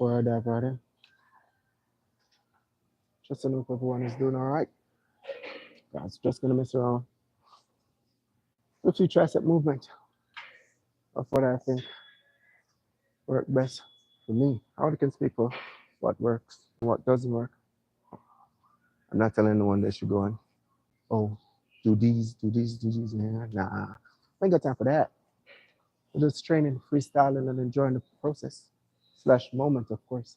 before I dive right in. Just to know if everyone is doing all right. Guys, just gonna mess around with a few tricep movement of what I think work best for me. I only can speak for what works and what doesn't work. I'm not telling anyone they should go on. Oh, do these, do these, do these. Man, nah, I ain't got time for that. We're just training, freestyling, and enjoying the process slash moment, of course.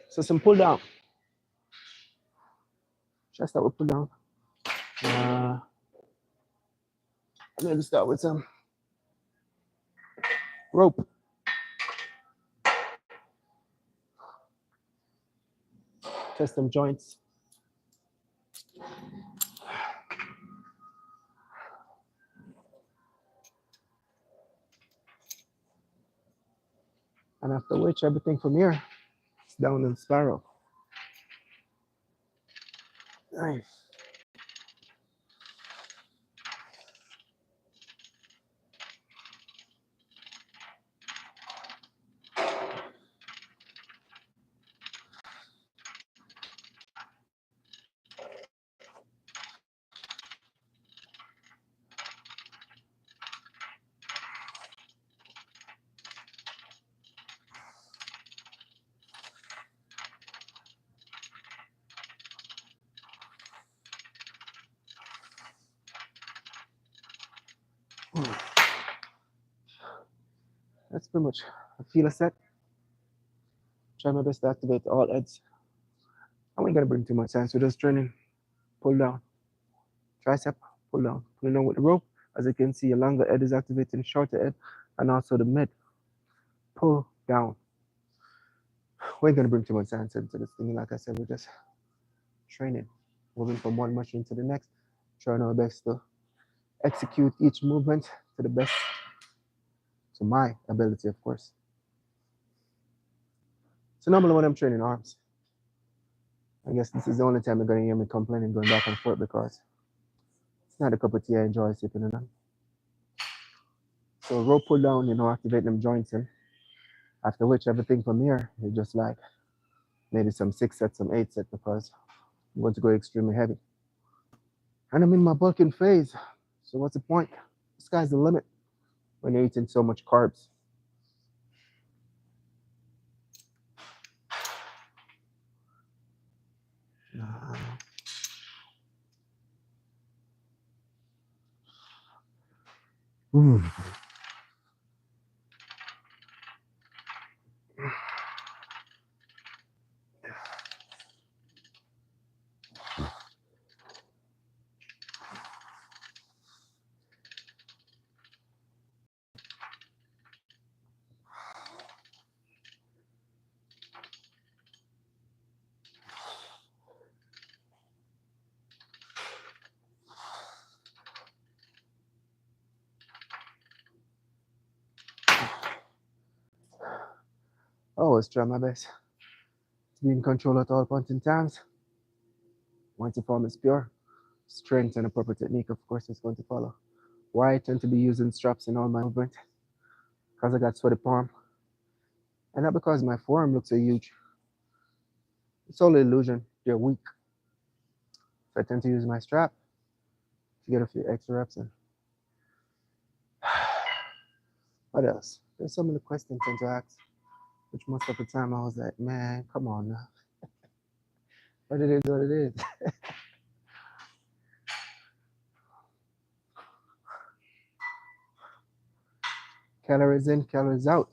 So some pull down. Should I start with pull down? Uh, I'm gonna start with some rope. Test them joints. And after which, everything from here is down in spiral. Nice. That's pretty much a feel a set. Try my best to activate all heads. I ain't gonna bring too much sense. We're just training. Pull down. Tricep, pull down. Pulling down with the rope. As you can see, a longer head is activating the shorter head and also the mid. Pull down. We ain't gonna bring too much sense into this thing. Like I said, we're just training. Moving from one machine to the next. Trying our best to execute each movement to the best, to my ability, of course. So normally when I'm training arms, I guess this is the only time you're gonna hear me complaining, going back and forth because it's not a cup of tea I enjoy sipping on. So rope pull down, activate them joints in. After which everything from here is just like maybe some 6 sets, some 8 sets because I'm going to go extremely heavy. And I'm in my bulking phase. So what's the point? The sky's the limit when you're eating so much carbs. Ooh. Always try my best to be in control at all points in times. Once the form is pure, strength and a proper technique, of course, is going to follow. Why I tend to be using straps in all my movement? Because I got sweaty palm. And not because my forearm looks so huge. It's all an illusion. They're weak. So I tend to use my strap to get a few extra reps in. What else? There's so many questions to ask, which most of the time I was like, man, come on now. But it is what it is. Calories in, calories out.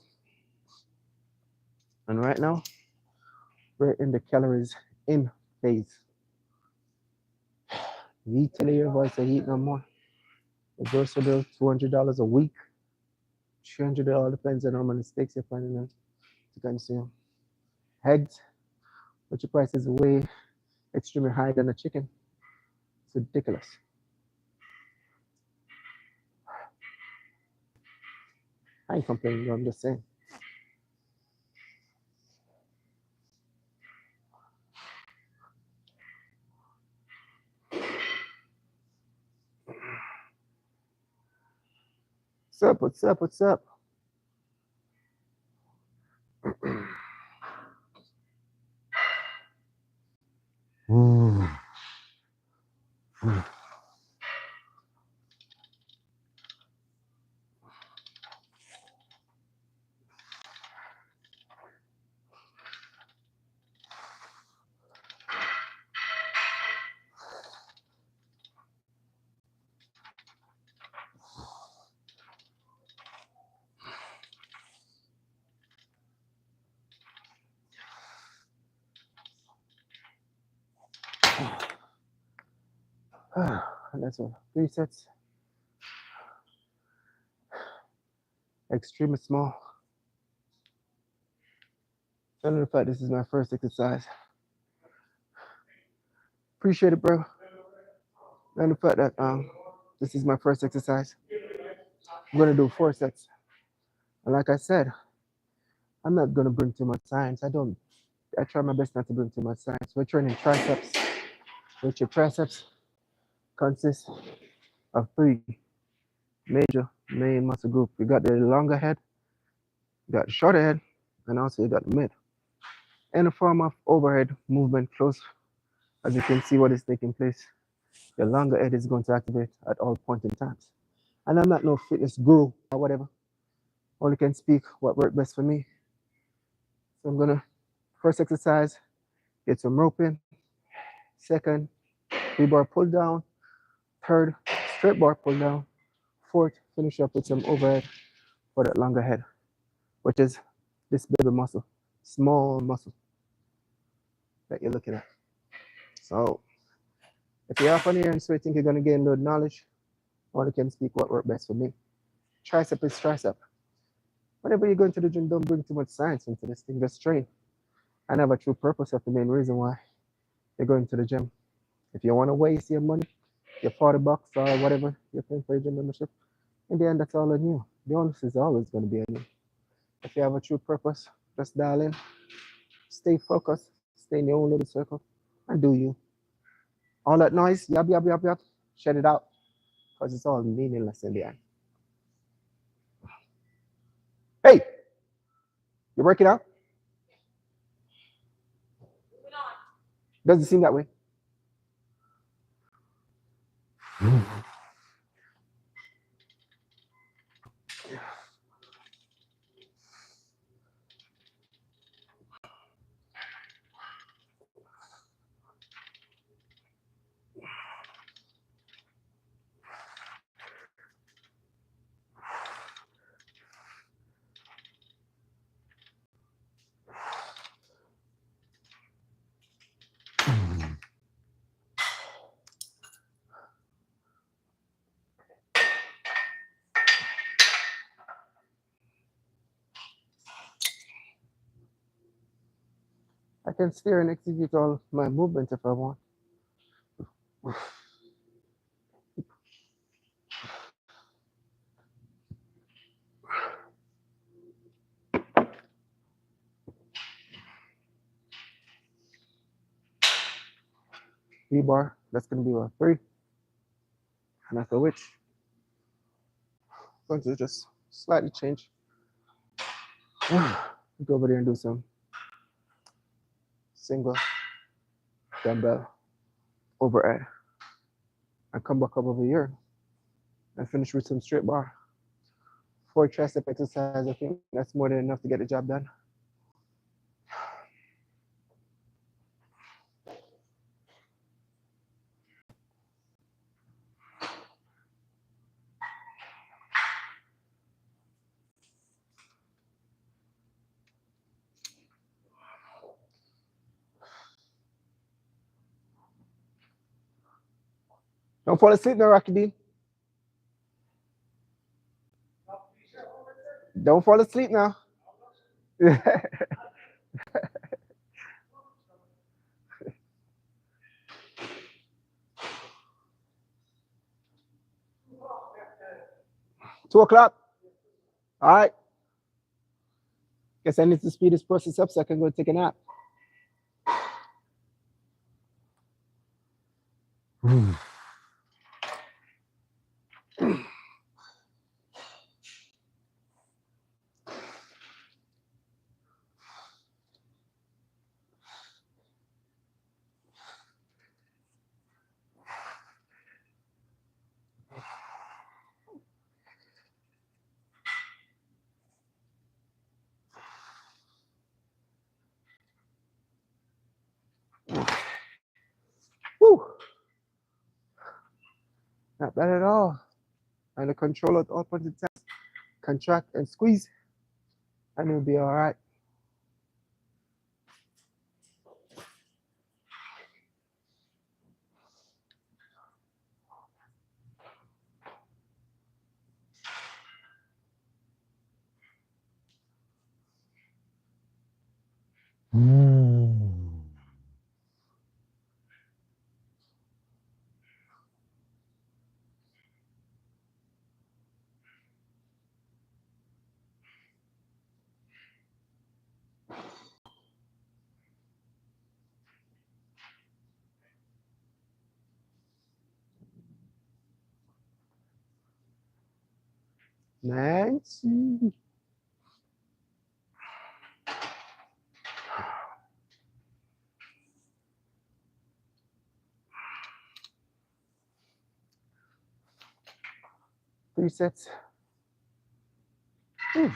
And right now, we're in the calories in phase. You tell your voice to eat no more. The grocery bill, $200 a week. $300 depends on how many steaks you're planning on to consume. Eggs, but your price is way extremely higher than a chicken. It's ridiculous. I ain't complaining, I'm just saying. What's up? What's up? What's up? And that's all. 3 sets. Extremely small. And the fact this is my first exercise. Appreciate it, bro. And the fact that this is my first exercise. I'm gonna do 4 sets. And like I said, I'm not gonna bring too much science. I try my best not to bring too much science. We're training triceps, which your triceps consists of 3 major main muscle groups. You got the longer head, you got the shorter head, and also you got the mid. In the form of overhead movement close, as you can see what is taking place, the longer head is going to activate at all point in times. And I'm not no fitness guru or whatever. Only can speak what worked best for me. So I'm gonna first exercise, get some rope in. Second, V-bar pull down. Third, straight bar pull down. Fourth, finish up with some overhead for that longer head, which is this baby muscle, small muscle that you're looking at. So if you're up on here and so you think you're gonna gain a little knowledge, only can speak what worked best for me. Tricep is tricep. Whenever you go into the gym, don't bring too much science into this thing. Just train and have a true purpose. Of the main reason why you're going to the gym. If you want to waste your money, your $40 or whatever you're paying for your gym membership, in the end, that's all on you. The onus is always going to be on you. If you have a true purpose, just dial in, stay focused, stay in your own little circle, and do you. All that noise, yap, yap, yap, yap, shut it out, because it's all meaningless in the end. Hey, you working out? Doesn't seem that way. I can steer and execute all my movements if I want. V-bar, that's going to be a 3. And after which, I'm going to just slightly change. Go over there and do some single dumbbell overhead. And come back up over here and finish with some straight bar. 4 tricep exercise, I think that's more than enough to get the job done. Don't fall asleep now, Rocky D. Don't fall asleep now. 2 o'clock. All right. Guess I need to speed this process up so I can go take a nap. Woo! Not bad at all. And the control at all points in time. Contract and squeeze, and you'll be all right. Nancy. Three sets. Whew.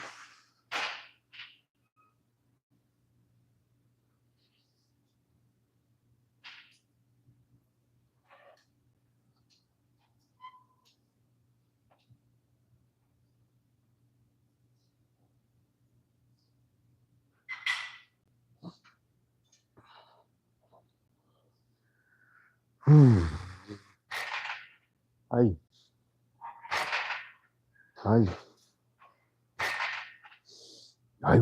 Ay, ay, ay.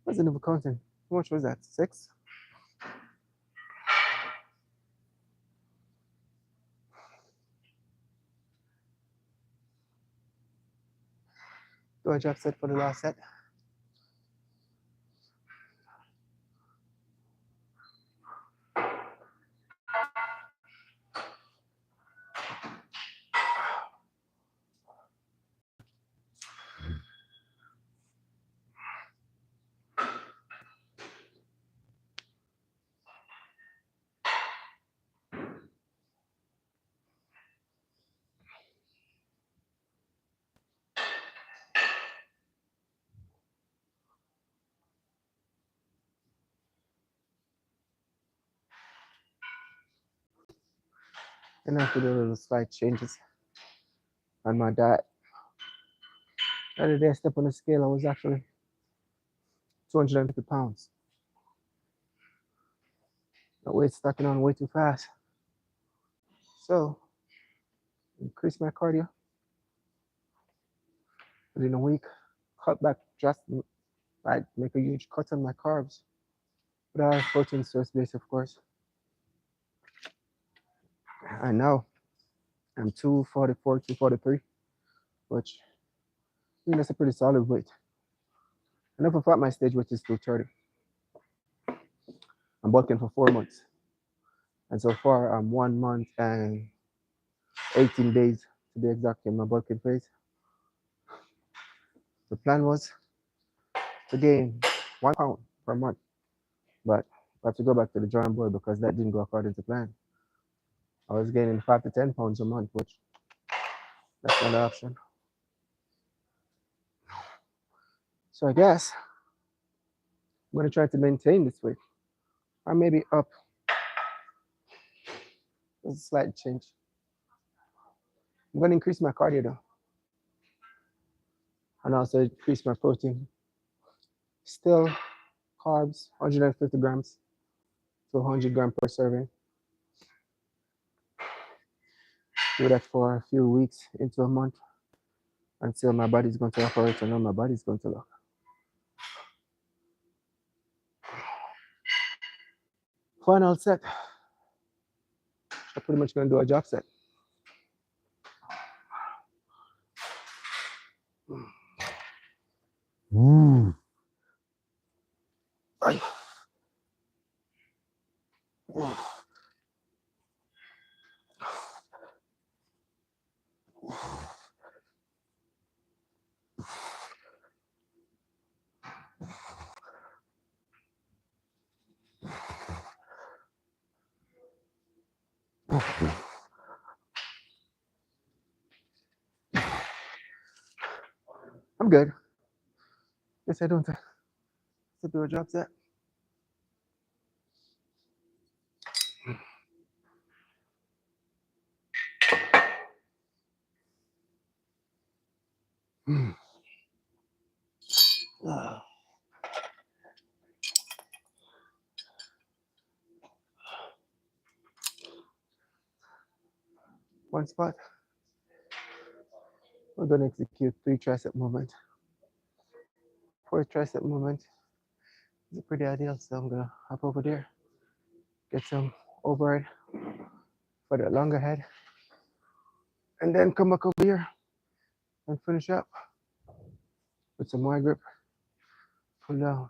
What's the number counting? How much was that? 6? Do a drop set for the last set. And I have to do a little slight changes on my diet. The other day I stepped on the scale, I was actually 250 pounds. My weight's stacking on way too fast. So, increase my cardio within a week, cut back drastically, like make a huge cut on my carbs. But I have protein source base, of course. I know I'm 244, 243, which I mean that's a pretty solid weight. And if I thought my stage weight is 230. I'm bulking for 4 months. And so far I'm 1 month and 18 days to be exact in my bulking phase. The plan was to gain 1 pound per month, but I have to go back to the drawing board because that didn't go according to plan. I was gaining 5 to 10 pounds a month, which that's not an option. So I guess I'm going to try to maintain this weight, or maybe up. There's a slight change. I'm going to increase my cardio though, and also increase my protein. Still carbs, 150 grams to 100 grams per serving. Do that for a few weeks into a month until my body's going to operate and how my body's going to look. Final set. I'm pretty much going to do a job set. Ay. I'm good. Guess I don't have to do a job set. One spot. We're gonna execute 3 tricep movements. 4th tricep movement is pretty ideal, so I'm gonna hop over there, get some overhead for the longer head, and then come back over here and finish up with some wide grip. Pull down.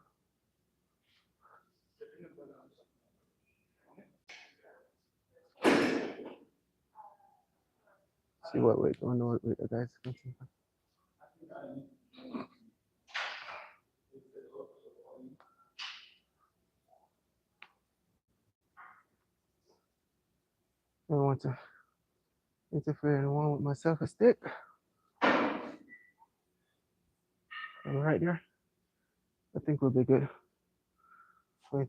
See what weight? I wonder what weight the guys. I don't want to interfere anyone with my self-esteem. I'm right there. I think we'll be good. Wait.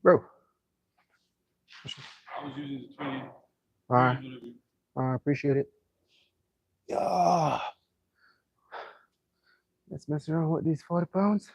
Bro. I was using the 20. All right. I appreciate it. Yeah. Let's mess around with these 40 pounds.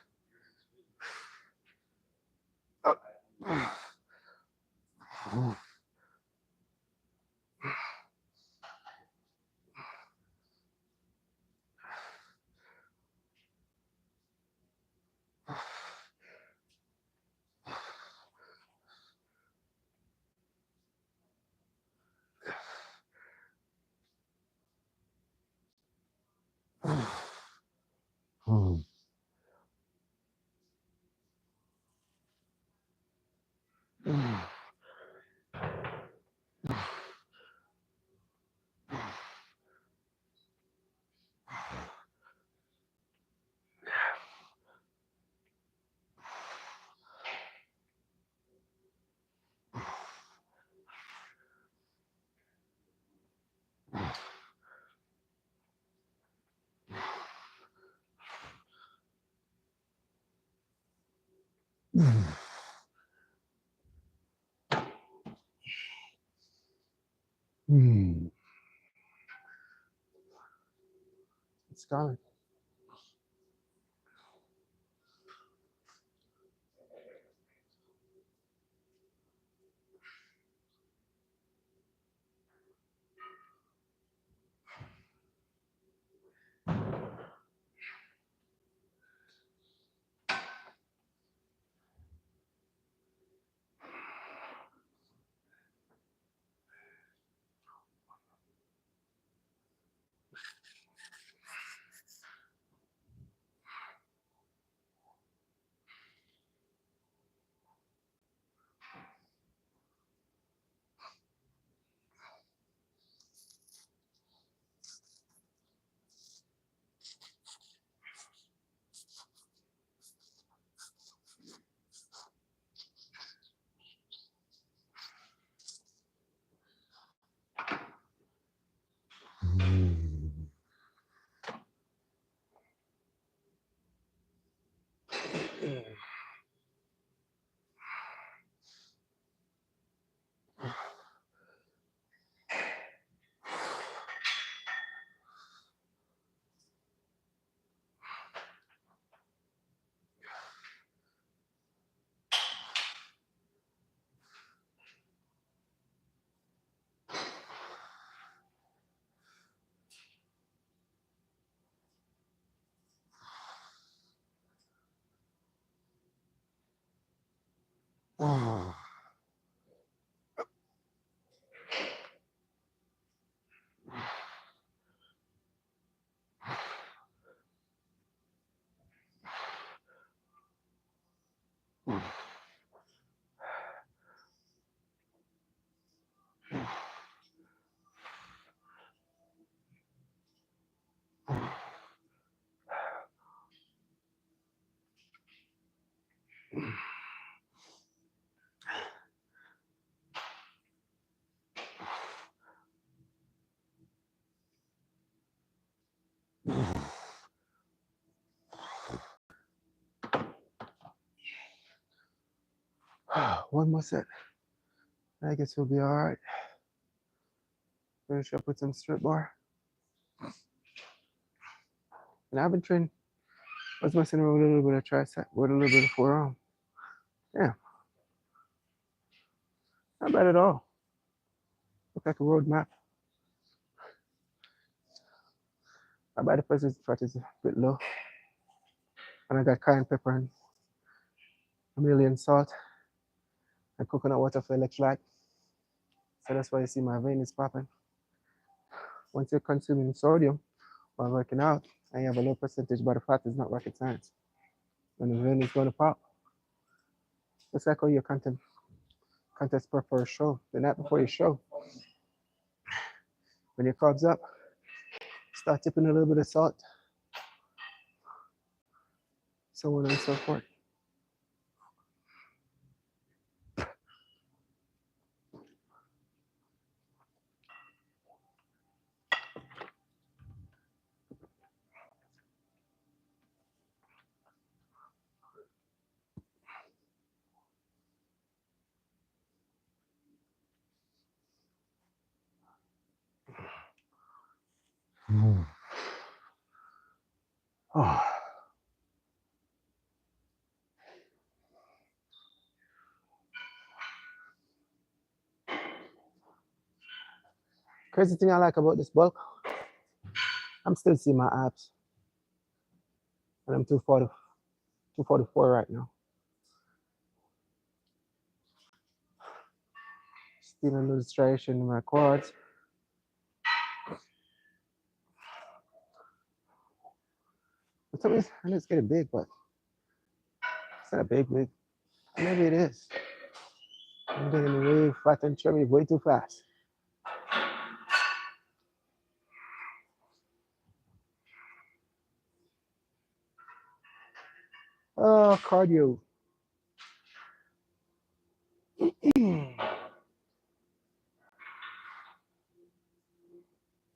It's coming. One more set. I guess we'll be all right. Finish up with some strip bar. And I've been training. I was messing around with a little bit of tricep, with a little bit of forearm. Yeah, not bad at all. Look like a road map. My body percentage fat is a bit low. And I got cayenne pepper and Himalayan salt and coconut water for electrolyte. So that's why you see my vein is popping. Once you're consuming sodium while working out and you have a low percentage body fat, is not rocket science. And the vein is going to pop. It's like how your contest prep for a show. The night before your show, when your carbs up, start tipping a little bit of salt, so on and so forth. Oh. Crazy thing I like about this bulk, I'm still seeing my abs. And I'm 244 right now. Still a little striation in my quads. For some reason, I know it's getting big, but it's not a big. Maybe it is. I'm getting way fat and chubby way too fast. Oh, cardio. You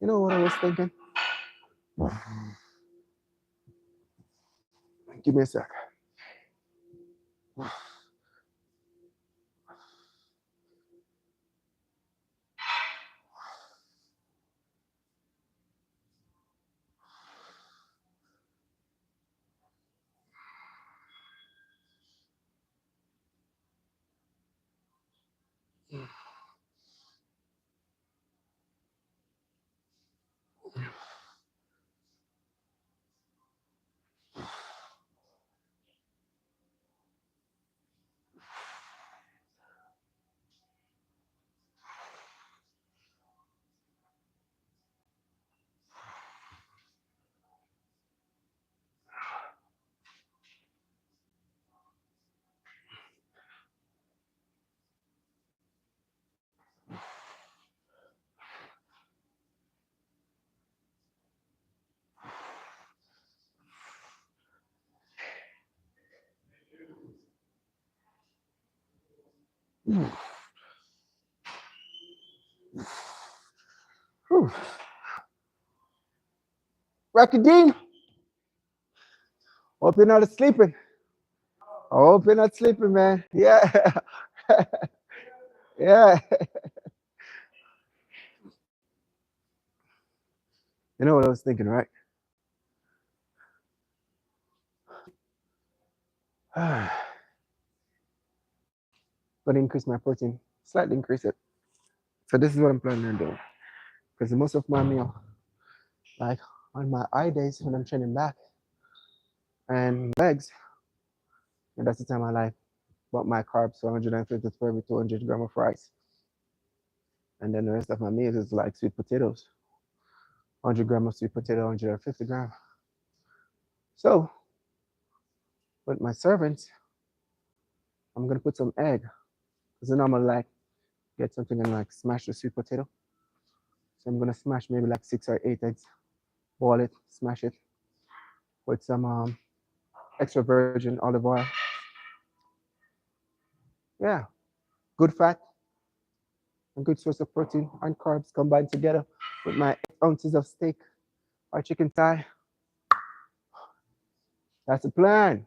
know what I was thinking? Give me a sec. Rocky Dean, hope you're not sleeping. I hope you're not sleeping, man. Yeah. Yeah. You know what I was thinking, right? But increase my protein, slightly increase it. So this is what I'm planning on doing. Because most of my meal, like on my eye days when I'm training back and legs, and that's the time I like bump my carbs to 150 for every 200 grams of rice. And then the rest of my meals is like sweet potatoes, 100 grams of sweet potato, 150 grams. So with my servings, I'm gonna put some egg. Because I normally like get something and like smash the sweet potato. So I'm gonna smash maybe like 6 or 8 eggs, boil it, smash it with some extra virgin olive oil. Yeah, good fat, a good source of protein and carbs combined together with my 8 ounces of steak or chicken thigh That's the plan.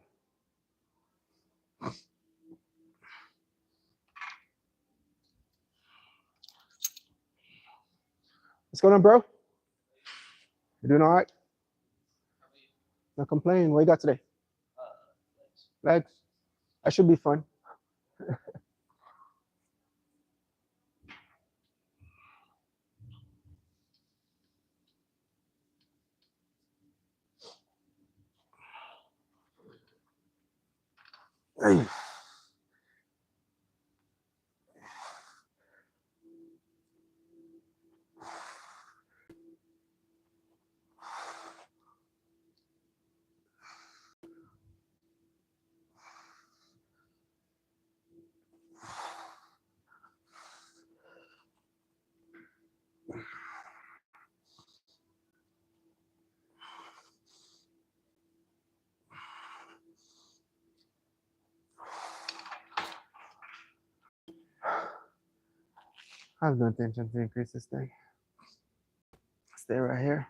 What's going on, bro? You doing all right? Not complaining. What you got today? Legs. That should be fun. Hey. I have no intention to increase this thing. Stay right here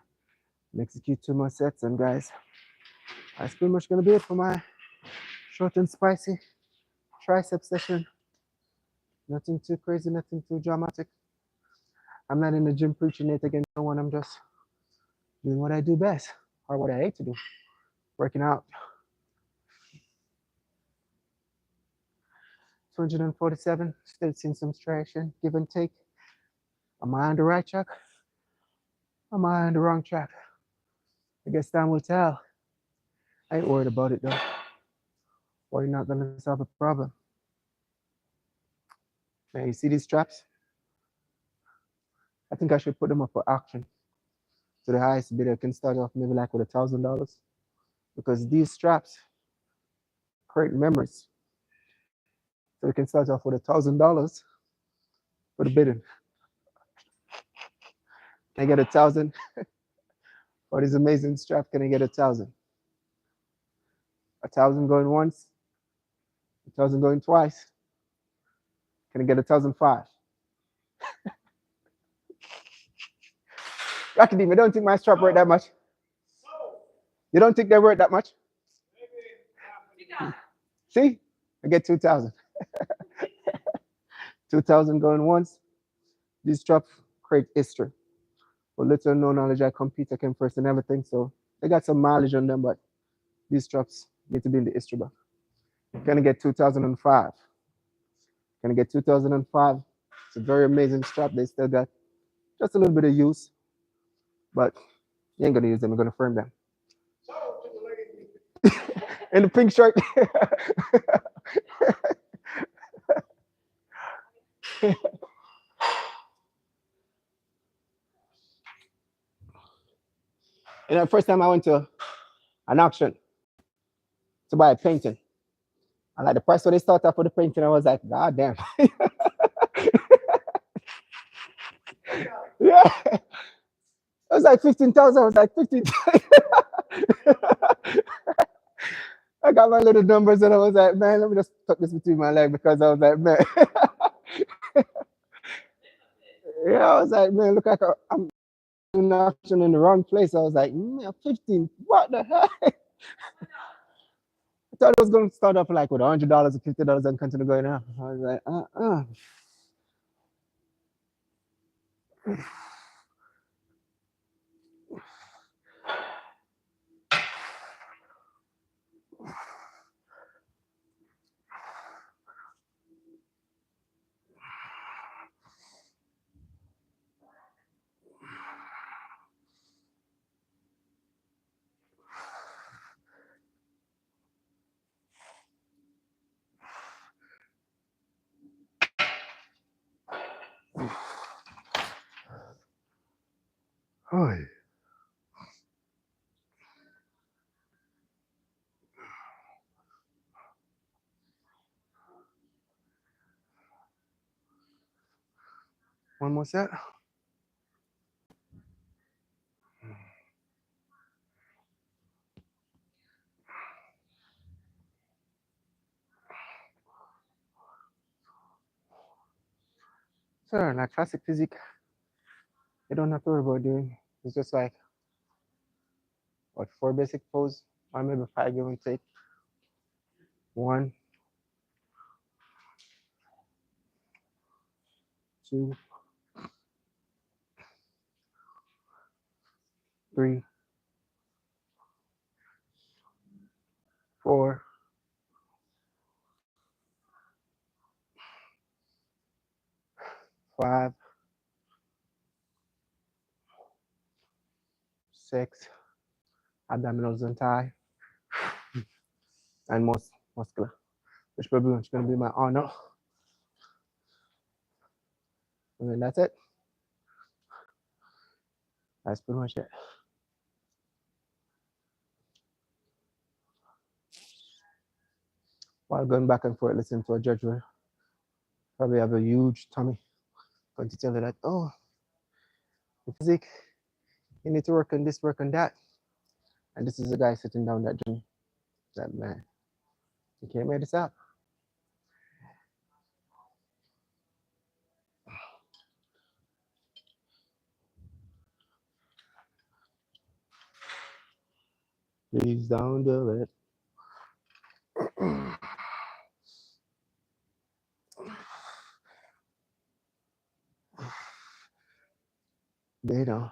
and execute 2 more sets. And guys, that's pretty much gonna be it for my short and spicy tricep session. Nothing too crazy, nothing too dramatic. I'm not in the gym preaching it against no one. I'm just doing what I do best or what I hate to do, working out. 247, still seeing some traction, give and take. Am I on the right track? Am I on the wrong track? I guess time will tell. I ain't worried about it though. Worry not gonna solve a problem. Man, you see these straps? I think I should put them up for auction. So the highest bidder can start off maybe like with $1,000 because these straps create memories. So we can start off with $1,000 for the bidding. Can I get 1,000? For this amazing strap, can I get 1,000? 1,000 going once, 1,000 going twice. Can I get 1,005? Rocky Dean, I don't think my strap worth that much. You don't think they're worth that much? See? I get 2,000. 2,000 going once. These straps create history. With little no knowledge, I compete, I came first and everything. So they got some mileage on them, but these straps need to be in the history book. Can I get 2005? Can I get 2005? It's a very amazing strap. They still got just a little bit of use, but you ain't gonna use them. You're gonna firm them. In the pink shirt. And the first time I went to an auction to buy a painting, and like the price when they start off for the painting, I was like, God damn. Yeah. I was like 15,000. I was like 15,000. I got my little numbers and I was like, man, let me just tuck this between my legs because I was like, man. Yeah, I was like, man, look like I'm in auction in the wrong place. I was like, man, 15, what the heck? I thought it was going to start off like with $100 or $50 and continue going up. I was like, oh. One more set. Sure, like classic physique, you don't have to worry about doing. It's just like, what, 4 basic pose, or maybe 5 give and take. 1, 2, 3, 4, 5, 6. Abdominals and thigh, and most muscular, which probably is going to be my honor. And then that's it. That's pretty much it. While going back and forth listening to a judge will probably have a huge tummy, going to tell you that, oh, the physique, you need to work on this, work on that. And this is a guy sitting down that journey. That man, you can't make this up. Please don't do it. They don't.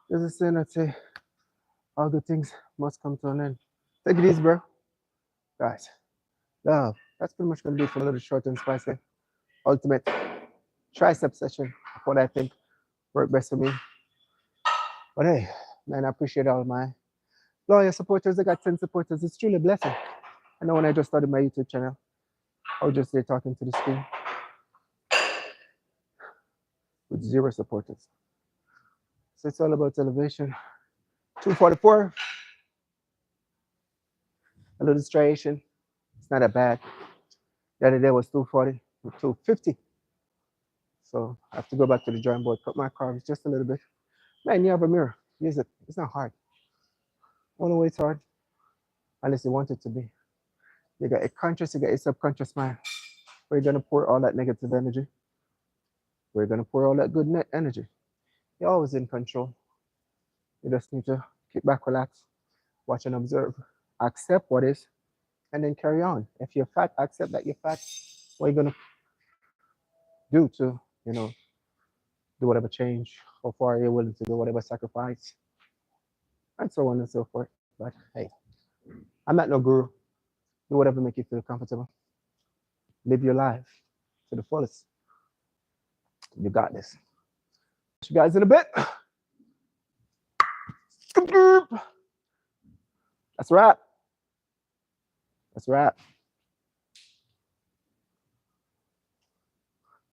There's a saying that say, all good things must come to an end. Take it easy, bro. Guys, love. That's pretty much going to do it for a little short and spicy ultimate tricep session. What I think worked best for me. But hey, man, I appreciate all my loyal supporters. I got 10 supporters. It's truly a blessing. I know when I just started my YouTube channel, I was just there talking to the screen with 0 supporters. So it's all about elevation. 244. A little striation. It's not that bad. The other day was 240, 250. So I have to go back to the drawing board, cut my carbs just a little bit. Man, you have a mirror. Use it. It's not hard. Only way it's hard, unless you want it to be. You got a conscious, you got a subconscious mind. Where you're gonna pour all that negative energy. Where you're gonna pour all that good net energy. You're always in control. You just need to kick back, relax, watch and observe. Accept what is, and then carry on. If you're fat, accept that you're fat. What are you gonna do to, do whatever change? How far are you willing to do whatever sacrifice? And so on and so forth. But hey, I'm not no guru. Do whatever make you feel comfortable. Live your life to the fullest. You got this. See you guys in a bit. That's a wrap. That's a wrap.